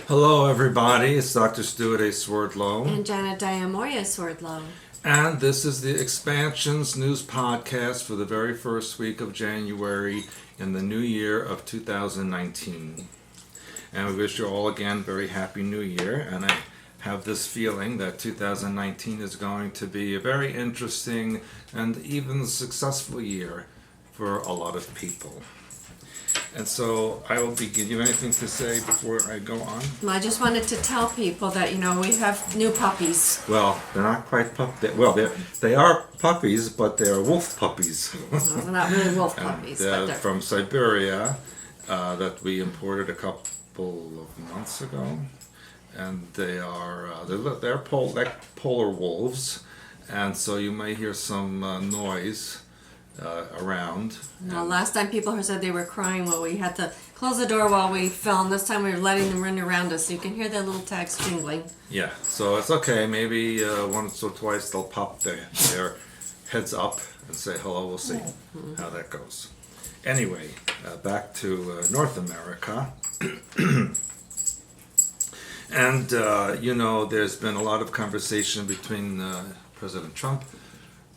Hello, everybody. It's Dr. Stuart A. Swerdlow. And Janet Diamoya Swordlow. And this is the Expansions News Podcast for the very first week of January in the new year of 2019. And we wish you all again very happy new year. And I have this feeling that 2019 is going to be a very interesting and even successful year for a lot of people. And so I will begin. You have anything to say before I go on? I just wanted to tell people that, we have new puppies. Well, they're not quite puppies. Well, they are puppies, but they're wolf puppies. Well, they're not really wolf puppies. They're But from Siberia that we imported a couple of months ago. And they are they're polar wolves. And so you may hear some noise around. last time people said they were crying while we had to close the door while we filmed. This time we were letting them run around us, so you can hear their little tags jingling. Yeah, so it's okay. Maybe once or twice they'll pop their heads up and say hello. We'll see how that goes. Anyway, back to North America. And, there's been a lot of conversation between President Trump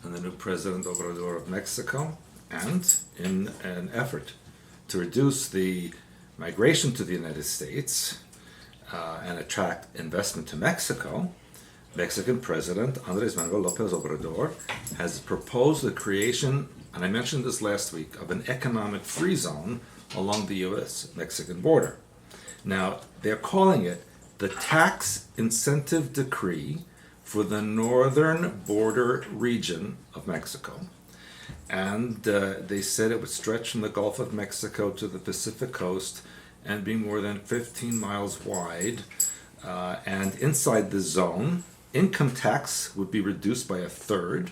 and the new President Obrador of Mexico, and in an effort to reduce the migration to the United States and attract investment to Mexico, Mexican President Andrés Manuel López Obrador has proposed the creation, and I mentioned this last week, of an economic free zone along the U.S.-Mexican border. Now, they're calling it the Tax Incentive Decree for the northern border region of Mexico. And they said it would stretch from the Gulf of Mexico to the Pacific coast and be more than 15 miles wide. And inside the zone, income tax would be reduced by a third,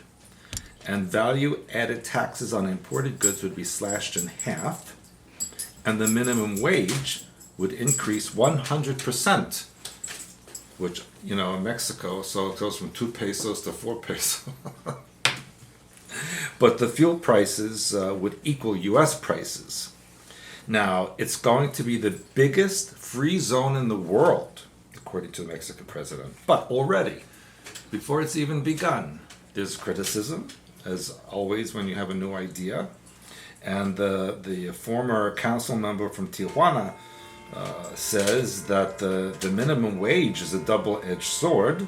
and value-added taxes on imported goods would be slashed in half, and the minimum wage would increase 100%. Which, in Mexico, so it goes from 2 pesos to 4 pesos. But the fuel prices would equal U.S. prices. Now, it's going to be the biggest free zone in the world, according to the Mexican president. But already, before it's even begun, there's criticism, as always when you have a new idea. And the former council member from Tijuana says that the minimum wage is a double-edged sword,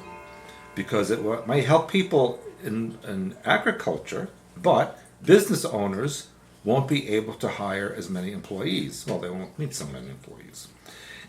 because it might help people in agriculture, but business owners won't be able to hire as many employees. Well, they won't need so many employees.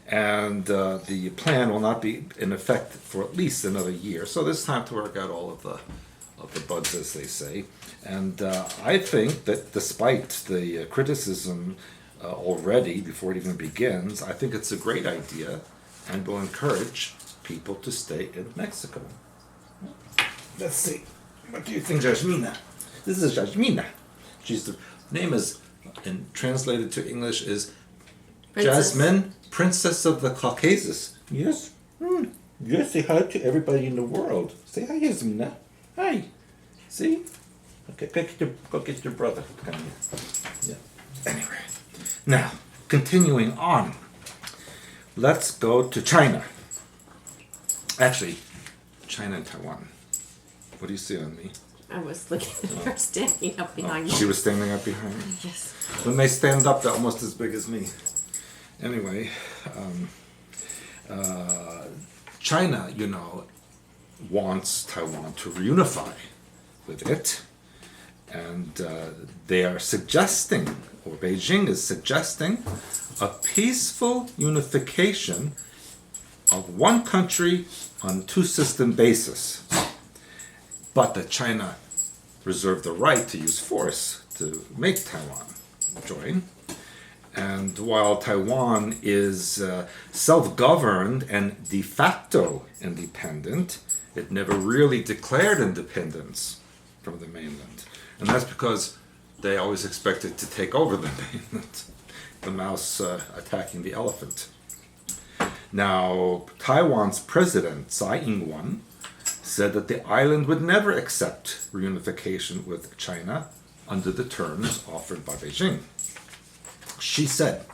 And the plan will not be in effect for at least another year. So there's time to work out all of the bugs, as they say. And I think that despite the criticism already, before it even begins, I think it's a great idea and will encourage people to stay in Mexico. Let's see. What do you think, Jasmina? This is Jasmina. The name is, and translated to English, is Princess. Jasmine, Princess of the Caucasus. Yes? Yes, say hi to everybody in the world. Say hi, Jasmina. Hi. See? Okay, go get your brother. Come here. Yeah. Anyway. Now, continuing on, let's go to China. Actually, China and Taiwan. What do you see on me? I was looking at her standing up behind you. She was standing up behind me. Yes. When they stand up, they're almost as big as me. Anyway, China, wants Taiwan to reunify with it. And they are suggesting, or Beijing is suggesting, a peaceful unification of one country on two-system basis. But that China reserved the right to use force to make Taiwan join. And while Taiwan is self-governed and de facto independent, it never really declared independence from the mainland. And that's because they always expected to take over the mainland, the mouse attacking the elephant. Now, Taiwan's president, Tsai Ing-wen, said that the island would never accept reunification with China under the terms offered by Beijing. She said,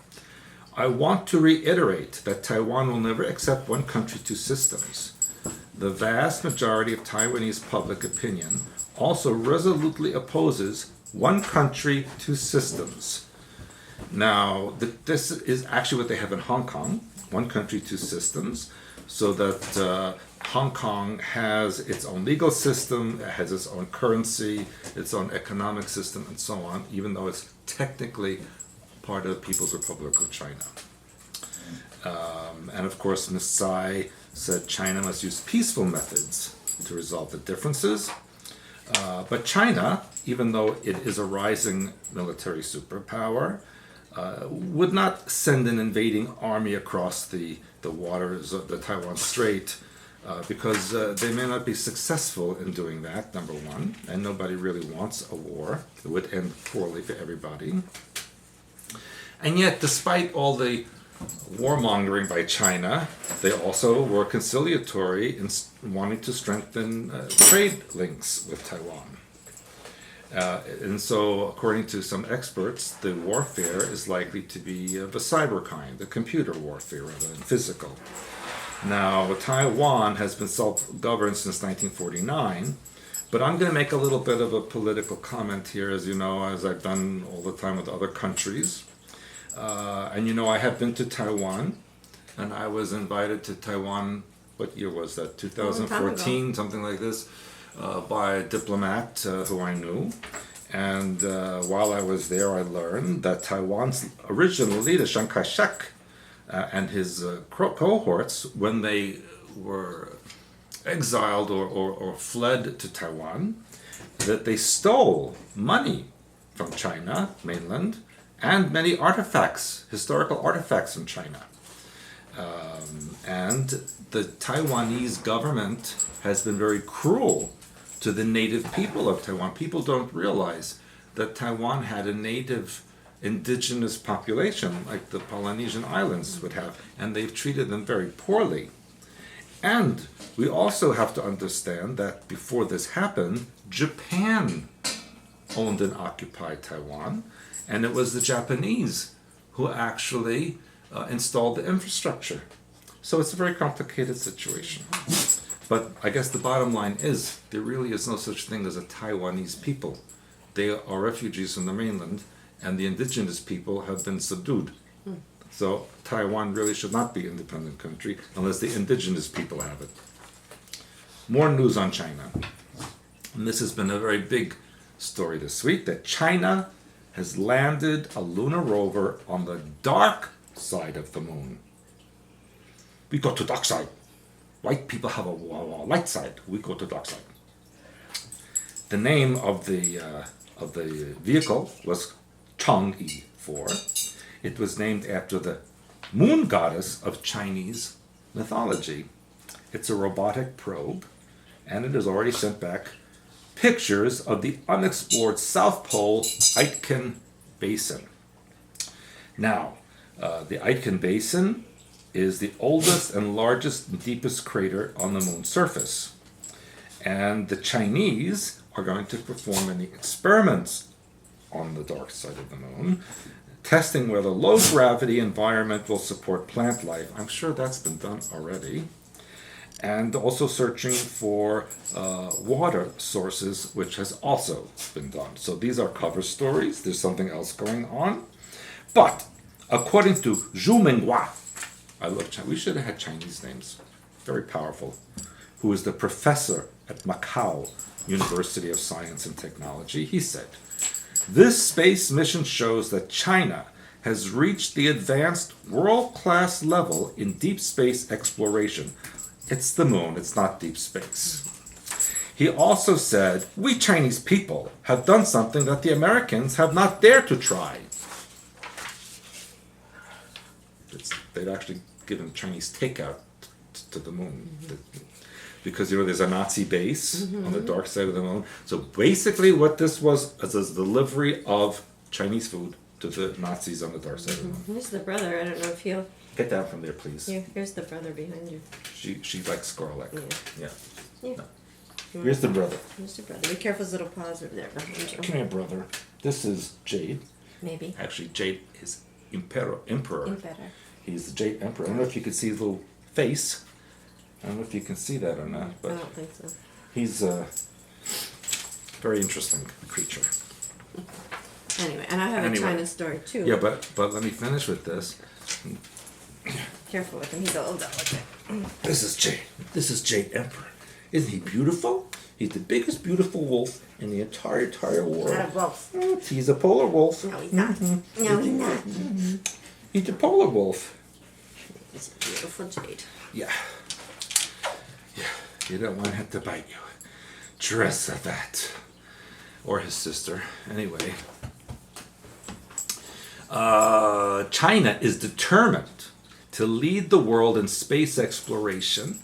I want to reiterate that Taiwan will never accept one country, two systems. The vast majority of Taiwanese public opinion also resolutely opposes one country, two systems. Now, this is actually what they have in Hong Kong, one country, two systems, so that Hong Kong has its own legal system, it has its own currency, its own economic system, and so on, even though it's technically part of the People's Republic of China. And of course, Ms. Tsai said China must use peaceful methods to resolve the differences. But China, even though it is a rising military superpower, would not send an invading army across the waters of the Taiwan Strait because they may not be successful in doing that, number one, and nobody really wants a war. It would end poorly for everybody. And yet, despite all the warmongering by China, they also were conciliatory in wanting to strengthen trade links with Taiwan. And so, according to some experts, the warfare is likely to be of a cyber kind, a computer warfare rather than physical. Now, Taiwan has been self-governed since 1949, but I'm going to make a little bit of a political comment here, as you know, as I've done all the time with other countries. And you know, I have been to Taiwan, and I was invited to Taiwan, what year was that, 2014, something like this, by a diplomat who I knew. And while I was there, I learned that Taiwan's original leader, Chiang Kai-shek, and his cohorts, when they were exiled or fled to Taiwan, that they stole money from China, mainland, and many artifacts, historical artifacts from China. And the Taiwanese government has been very cruel to the native people of Taiwan. People don't realize that Taiwan had a native indigenous population like the Polynesian Islands would have, and they've treated them very poorly. And we also have to understand that before this happened, Japan owned and occupied Taiwan, and it was the Japanese who actually installed the infrastructure. So it's a very complicated situation. But I guess the bottom line is there really is no such thing as a Taiwanese people. They are refugees from the mainland, and the indigenous people have been subdued. So Taiwan really should not be an independent country unless the indigenous people have it. More news on China. And this has been a very big story this week, that China has landed a lunar rover on the dark side of the moon. We go to dark side. White people have a light side. We go to dark side. The name of the vehicle was Chang'e 4. It was named after the moon goddess of Chinese mythology. It's a robotic probe, and it has already sent back pictures of the unexplored South Pole Aitken Basin. Now, the Aitken Basin is the oldest and largest and deepest crater on the moon's surface. And the Chinese are going to perform many experiments on the dark side of the moon, testing whether low gravity environment will support plant life. I'm sure that's been done already. And also searching for water sources, which has also been done. So these are cover stories. There's something else going on. But according to Zhu Minghua, I love China. We should have had Chinese names. Very powerful. Who is the professor at Macau University of Science and Technology. He said, "This space mission shows that China has reached the advanced world-class level in deep space exploration." It's the moon, it's not deep space. He also said, "We Chinese people have done something that the Americans have not dared to try." They've actually given Chinese takeout to the moon. Because, you know, there's a Nazi base on the dark side of the moon. So basically what this was is a delivery of Chinese food to the Nazis on the dark side of the moon. Here's the brother. I don't know if he'll... Get down from there, please. Here's the brother behind you. She likes garlic. Yeah. No. Here's the brother. Here's the brother. Be careful, his little paws are there behind you. Come here, brother. This is Jade. Maybe. Actually, Jade is Emperor. He's the Jade Emperor. I don't know if you can see his little face. I don't know if you can see that or not, I but don't think so. he's a very interesting creature. Anyway, and I have a China story too. Yeah, but let me finish with this. Careful with him, he's a little delicate. This is Jade Emperor. Isn't he beautiful? He's the biggest beautiful wolf in the entire world. Not a wolf. He's a polar wolf. No, he's not. No, he's not. He's a polar wolf. He's a beautiful Jade. Yeah. You don't want him to bite you. Dress of that. Or his sister. Anyway. China is determined to lead the world in space exploration,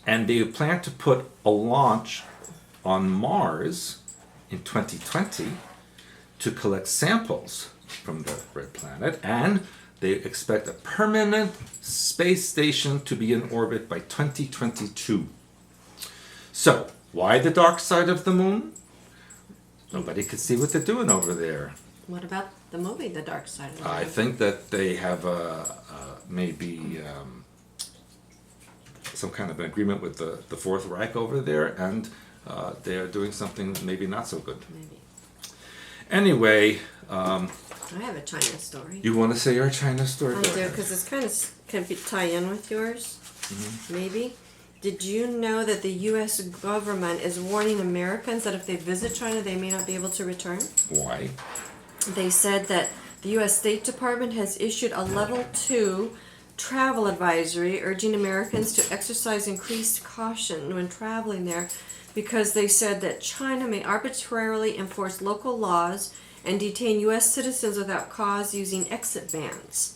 and they plan to put a launch on Mars in 2020 to collect samples from the red planet, and they expect a permanent space station to be in orbit by 2022. So, why the dark side of the moon? Nobody could see what they're doing over there. What about the movie, The Dark Side of the Moon? I think that they have maybe some kind of an agreement with the Fourth Reich over there, and they are doing something maybe not so good. Maybe. Anyway, I have a China story. you want to say your China story? I do, because it's kind of can tie in with yours. Maybe. Did you know that the U.S. government is warning Americans that if they visit China, they may not be able to return? Why? They said that the U.S. State Department has issued a level 2 travel advisory urging Americans to exercise increased caution when traveling there, because they said that China may arbitrarily enforce local laws and detain U.S. citizens without cause using exit bans.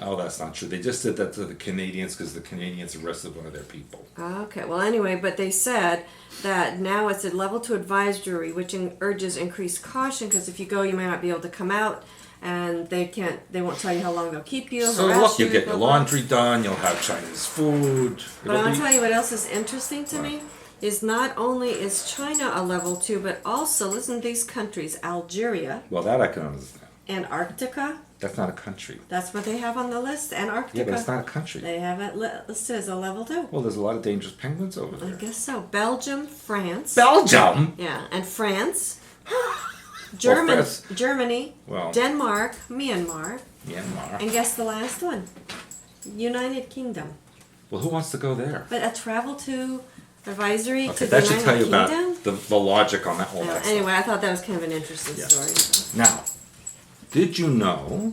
Oh, that's not true. They just did that to the Canadians because the Canadians arrested one of their people. Okay, well anyway, but they said that now it's a level 2 advisory which urges increased caution, because if you go you might not be able to come out, and they won't tell you how long they'll keep you. So look, you get your laundry done, you'll have Chinese food. But I'll tell you what else is interesting to me, is not only is China a level 2, but also listen to these countries: Algeria. Well, that I can understand. Antarctica. That's not a country. That's what they have on the list. Antarctica. Yeah, but it's not a country. They have it listed as a level 2. Well, there's a lot of dangerous penguins over there. I guess so. Belgium, France. Belgium? Yeah, and France. France. Germany. Well. Denmark. Myanmar. Myanmar. And guess the last one. United Kingdom. Well, who wants to go there? But a travel to advisory to the that should United tell you Kingdom? about the logic on that, all that stuff. Anyway, I thought that was kind of an interesting Yes. story. Now, did you know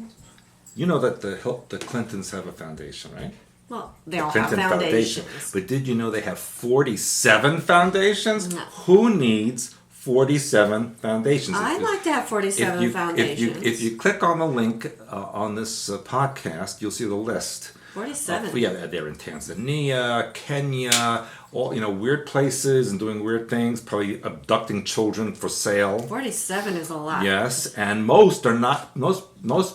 that the Clintons have a foundation, right? Well, they all have Clinton foundations. Foundation. But did you know they have 47 foundations? No. Who needs 47 foundations? I'd like to have 47 foundations. If you click on the link on this podcast, you'll see the list. 47. They're in Tanzania, Kenya, all weird places and doing weird things. Probably abducting children for sale. 47 is a lot. Yes, and most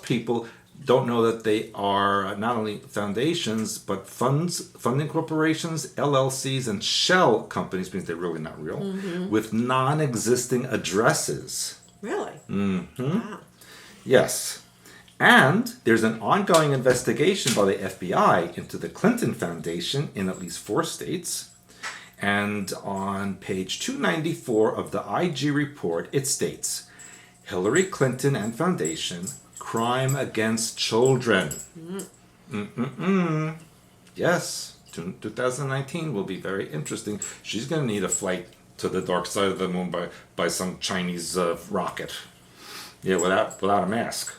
people don't know that they are not only foundations but funding corporations, LLCs, and shell companies, means they're really not real, with non-existing addresses. Really? Mm-hmm. Wow. Yes. And there's an ongoing investigation by the FBI into the Clinton Foundation in at least 4 states. And on page 294 of the IG report, it states, Hillary Clinton and Foundation, crime against children. Yes, 2019 will be very interesting. She's going to need a flight to the dark side of the moon by some Chinese rocket. Yeah, without a mask.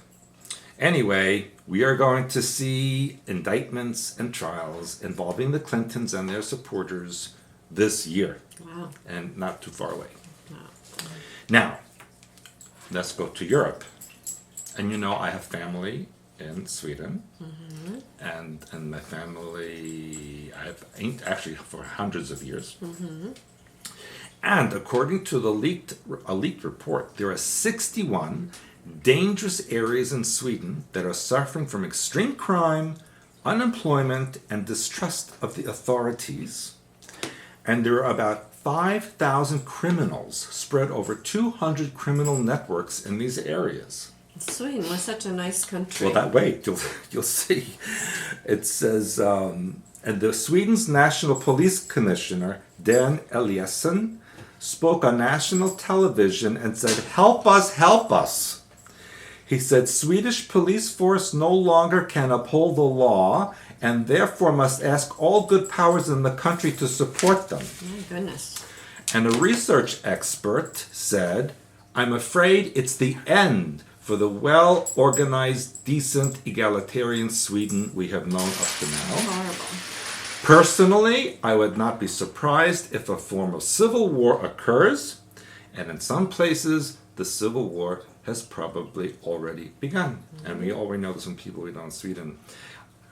Anyway, we are going to see indictments and trials involving the Clintons and their supporters this year. Wow. And not too far away. Wow. Now, let's go to Europe. And I have family in Sweden. And my family, I've actually for hundreds of years. And according to a leaked report, there are 61 dangerous areas in Sweden that are suffering from extreme crime, unemployment, and distrust of the authorities. And there are about 5,000 criminals spread over 200 criminal networks in these areas. Sweden was such a nice country. Well, you'll see. It says, and the Sweden's National Police Commissioner, Dan Eliasson, spoke on national television and said, help us, help us. He said, Swedish police force no longer can uphold the law and therefore must ask all good powers in the country to support them. My goodness. And a research expert said, I'm afraid it's the end for the well-organized, decent, egalitarian Sweden we have known up to now. Horrible. Personally, I would not be surprised if a form of civil war occurs, and in some places, the civil war has probably already begun. And we already know this from people we know in Sweden.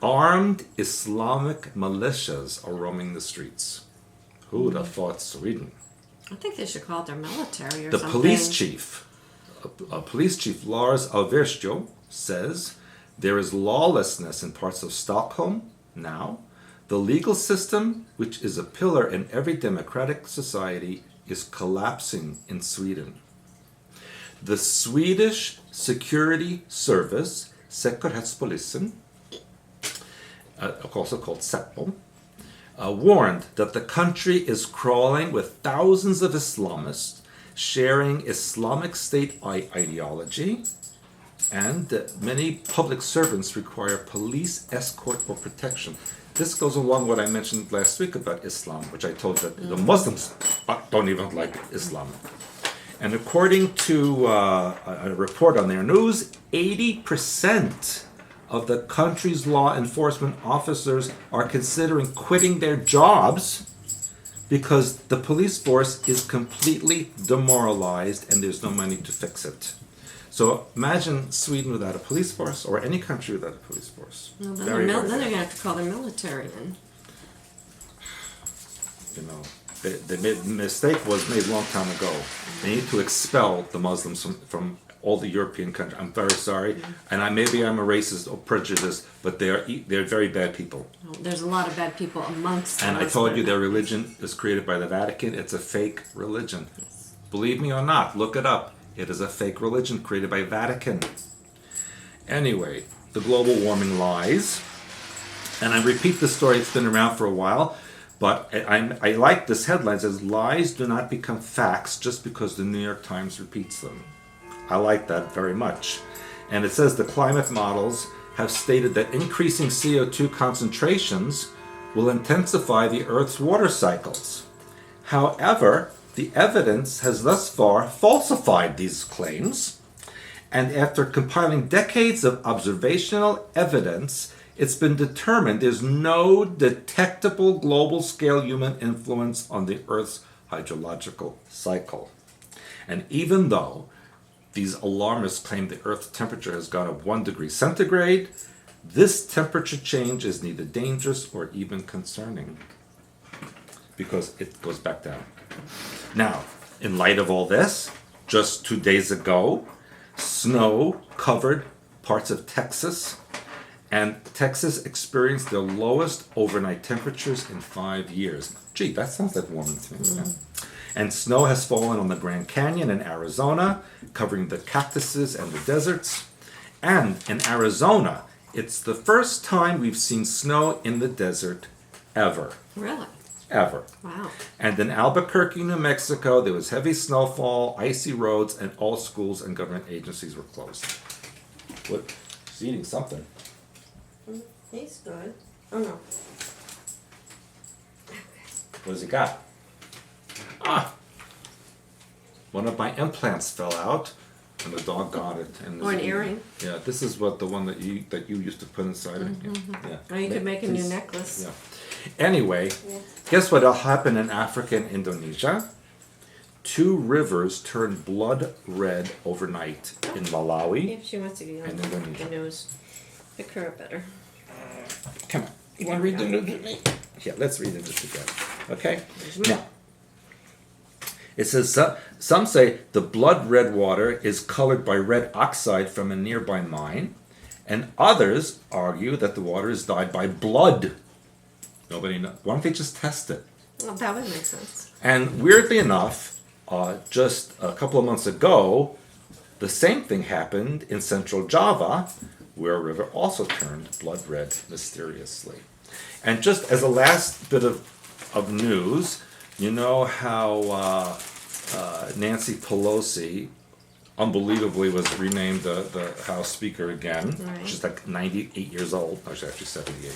Armed Islamic militias are roaming the streets. Who would have thought Sweden? I think they should call it their military or The something. police chief, Police Chief Lars Alverstjo, says there is lawlessness in parts of Stockholm now. The legal system, which is a pillar in every democratic society, is collapsing in Sweden. The Swedish security service, Säkerhetspolisen, also called Säpo, warned that the country is crawling with thousands of Islamists sharing Islamic State ideology, and that many public servants require police escort or protection. This goes along what I mentioned last week about Islam, which I told that the Muslims don't even like Islam. And according to a report on their news, 80% of the country's law enforcement officers are considering quitting their jobs because the police force is completely demoralized and there's no money to fix it. So imagine Sweden without a police force, or any country without a police force. Well, then, Very, then very they're bad. going to have to call their military in. You know, the mistake was made a long time ago. They need to expel the Muslims from all the European countries. I'm very sorry, and maybe I'm a racist or prejudiced, but they're very bad people. Well, there's a lot of bad people amongst them. And I told you their religion is created by the Vatican. It's a fake religion. Believe me or not, look it up. It is a fake religion created by Vatican. Anyway, the global warming lies. And I repeat the story, it's been around for a while, but I like this headline. It says, lies do not become facts just because the New York Times repeats them. I like that very much. And it says the climate models have stated that increasing CO2 concentrations will intensify the Earth's water cycles. However, the evidence has thus far falsified these claims, and after compiling decades of observational evidence, it's been determined there's no detectable global-scale human influence on the Earth's hydrological cycle. And even though these alarmists claim the Earth's temperature has gone up 1 degree centigrade, this temperature change is neither dangerous or even concerning, because it goes back down. Now, in light of all this, just 2 days ago, snow covered parts of Texas, and Texas experienced their lowest overnight temperatures in 5 years. Gee, that sounds like warming to me. Yeah? And snow has fallen on the Grand Canyon in Arizona, covering the cactuses and the deserts. And in Arizona, it's the first time we've seen snow in the desert ever. Really? Ever. Wow. And in Albuquerque, New Mexico, there was heavy snowfall, icy roads, and all schools and government agencies were closed. What? She's eating something. He's good. Oh no. What has he got? Ah! One of my implants fell out, and the dog got it. And Or an earring. Yeah, this is what the one that you used to put inside it. Yeah. Or you could make a new Please. necklace. Yeah. Anyway, guess what happened in Africa and Indonesia? 2 rivers turned blood red overnight in Malawi. If she wants to get on And the Indonesia. news, pick her up better. Come on. You want to read the news with me? Yeah, let's read it together. Okay? Now, it says, some say the blood red water is colored by red oxide from a nearby mine, and others argue that the water is dyed by blood. Nobody knows. Why don't they just test it? Well, that would make sense. And weirdly enough, just a couple of months ago, The same thing happened in central Java, where a river also turned blood red mysteriously. And just as a last bit of news, you know how Nancy Pelosi unbelievably was renamed the House Speaker again. Right. She's like 98 years old. No, she's actually 78.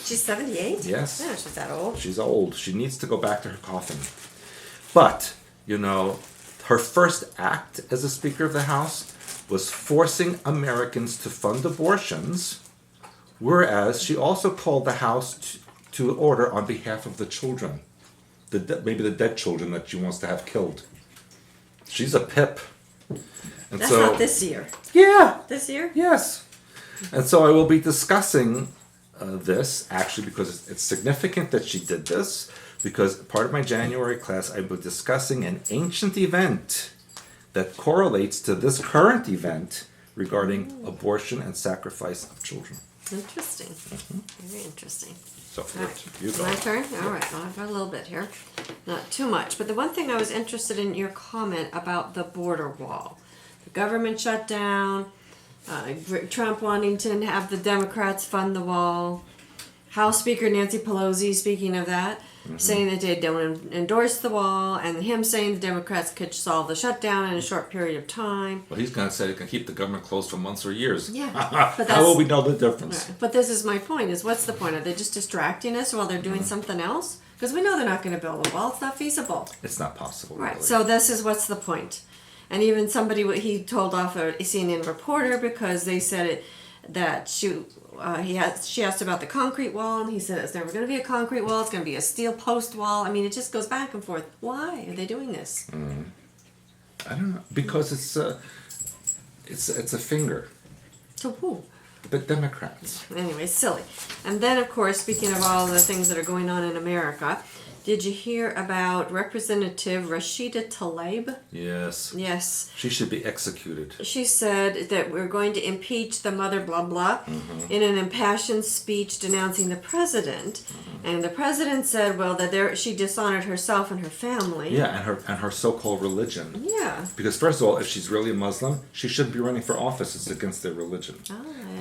She's 78? Yes. Yeah, she's that old. She's old. She needs to go back to her coffin. But, you know, her first act as a Speaker of the House was forcing Americans to fund abortions, whereas she also called the House to order on behalf of the children, maybe the dead children that she wants to have killed. She's a pip. And That's so, not this year. Yeah. This year? Yes. And so I will be discussing this, actually, because it's significant that she did this, because part of my January class, I was discussing an ancient event that correlates to this current event regarding abortion and sacrifice of children. Interesting. Very interesting. So, All right. you go. My turn? All right. Well, I've got a little bit here. Not too much. But the one thing I was interested in your comment about the border wall. The government shut down. Trump wanting to have the Democrats fund the wall. House Speaker Nancy Pelosi, speaking of that, saying that they don't endorse the wall, and him saying the Democrats could solve the shutdown in a short period of time. Well, he's going to say he can keep the government closed for months or years. Yeah, but How will we know the difference? Right. But this is my point, is what's the point? Are they just distracting us while they're doing something else? Because we know they're not going to build a wall. It's not feasible. It's not possible, Right, really. so this is what's the point. And even somebody, he told off a CNN reporter because they said it, that she asked about the concrete wall, and he said it's never going to be a concrete wall, it's going to be a steel post wall. I mean, it just goes back and forth. Why are they doing this? I don't know. Because it's a finger. To who? The Democrats. Anyway, silly. And then, of course, speaking of all the things that are going on in America, did you hear about Representative Rashida Tlaib? Yes. Yes. She should be executed. She said that we're going to impeach the mother blah blah in an impassioned speech denouncing the president. And the president said, well, that she dishonored herself and her family. Yeah, and her so-called religion. Yeah. Because first of all, if she's really a Muslim, she shouldn't be running for office. It's against their religion.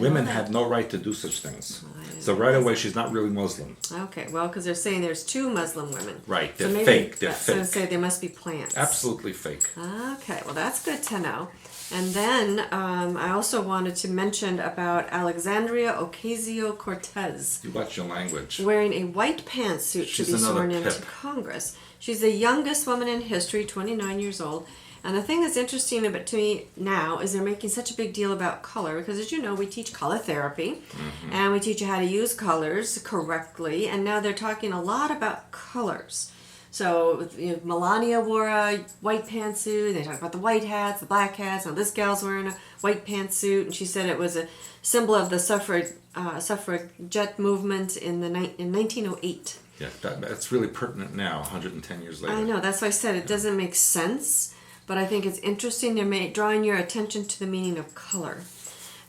Women have no right to do such things. So right away, she's not really Muslim. Okay, well, because they're saying there's two Muslim women. Right, they're maybe fake. They're that's gonna fake. say they must be plants. Absolutely fake. Okay, well, that's good to know. And then I also wanted to mention about Alexandria Ocasio-Cortez. You watch your language. Wearing a white pantsuit She's to be another sworn into pip. Congress. She's the youngest woman in history, 29 years old. And the thing that's interesting about to me now is they're making such a big deal about color because, as you know, we teach color therapy and we teach you how to use colors correctly. And now they're talking a lot about colors. So Melania wore a white pantsuit. They talk about the white hats, the black hats. Now this gal's wearing a white pantsuit, and she said it was a symbol of the suffragette movement in 1908. Yeah, that's really pertinent now, 110 years later. I know, that's why I said it doesn't make sense, but I think it's interesting. They're drawing your attention to the meaning of color.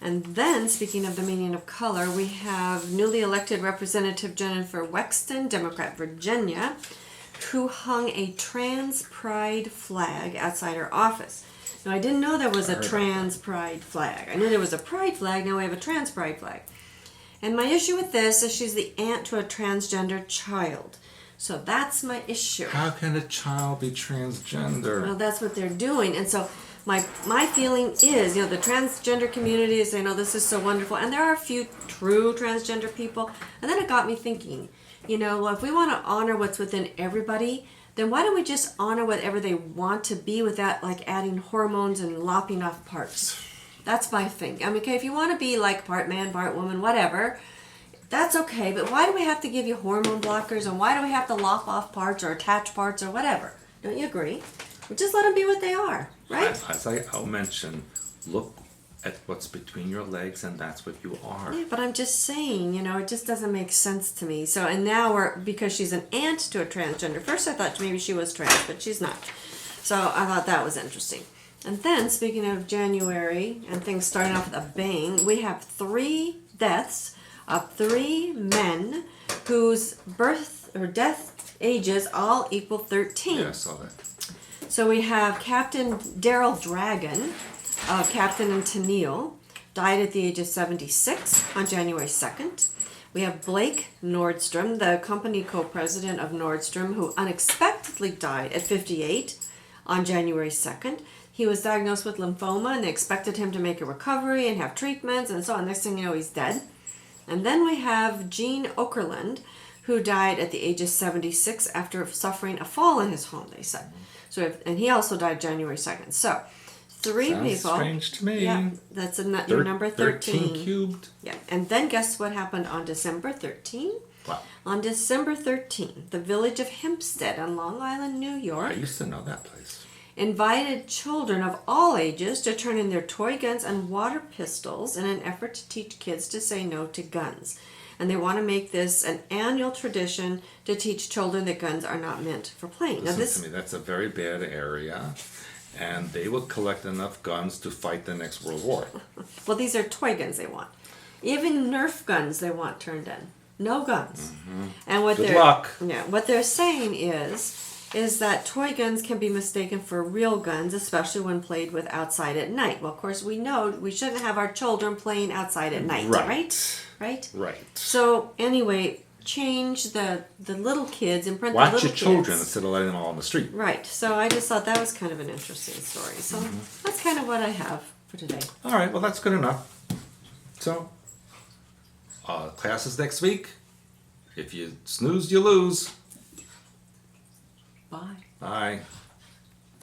And then, speaking of the meaning of color, we have newly elected Representative Jennifer Wexton, Democrat, Virginia, who hung a trans pride flag outside her office. Now, I didn't know there was a trans pride flag. I knew there was a pride flag, now we have a trans pride flag. And my issue with this is she's the aunt to a transgender child. So that's my issue. How can a child be transgender? Well, that's what they're doing. And so my feeling is, the transgender community is saying, oh, this is so wonderful. And there are a few true transgender people. And then it got me thinking, if we want to honor what's within everybody, then why don't we just honor whatever they want to be without adding hormones and lopping off parts? That's my thing. I mean, okay, if you want to be like part man, part woman, whatever, that's okay. But why do we have to give you hormone blockers, and why do we have to lop off parts or attach parts or whatever? Don't you agree? We just let them be what they are, right? As I'll mention, look at what's between your legs, and that's what you are. Yeah, but I'm just saying, it just doesn't make sense to me. So, and now because she's an aunt to a transgender. First I thought maybe she was trans, but she's not. So I thought that was interesting. And then, speaking of January and things starting off with a bang, we have 3 deaths of 3 men whose birth or death ages all equal 13. Yeah, I saw that. So we have Captain Daryl Dragon, Captain and Tennille died at the age of 76 on January 2nd. We have Blake Nordstrom, the company co-president of Nordstrom, who unexpectedly died at 58 on January 2nd. He was diagnosed with lymphoma, and they expected him to make a recovery and have treatments and so on. Next thing you know, he's dead. And then we have Gene Okerlund, who died at the age of 76 after suffering a fall in his home, they said. And he also died January 2nd. So, three Sounds people. strange to me. Yeah, that's your number 13. 13 cubed. Yeah, and then guess what happened on December 13? Wow. On December 13, the village of Hempstead on Long Island, New York, I used to know that place. invited children of all ages to turn in their toy guns and water pistols in an effort to teach kids to say no to guns. And they want to make this an annual tradition to teach children that guns are not meant for playing. Listen to me, that's a very bad area, and they will collect enough guns to fight the next World War. Well, these are toy guns they want. Even Nerf guns they want turned in. No guns. Mm-hmm. And what Good they're luck. Yeah, what they're saying is that toy guns can be mistaken for real guns, especially when played with outside at night. Well, of course, we know we shouldn't have our children playing outside at night, right? Right? Right. So anyway, change the little kids and print the Watch little your children kids. instead of letting them all on the street. Right. So I just thought that was kind of an interesting story. So that's kind of what I have for today. All right, well, that's good enough. So, classes next week. If you snooze, you lose. Bye. Bye.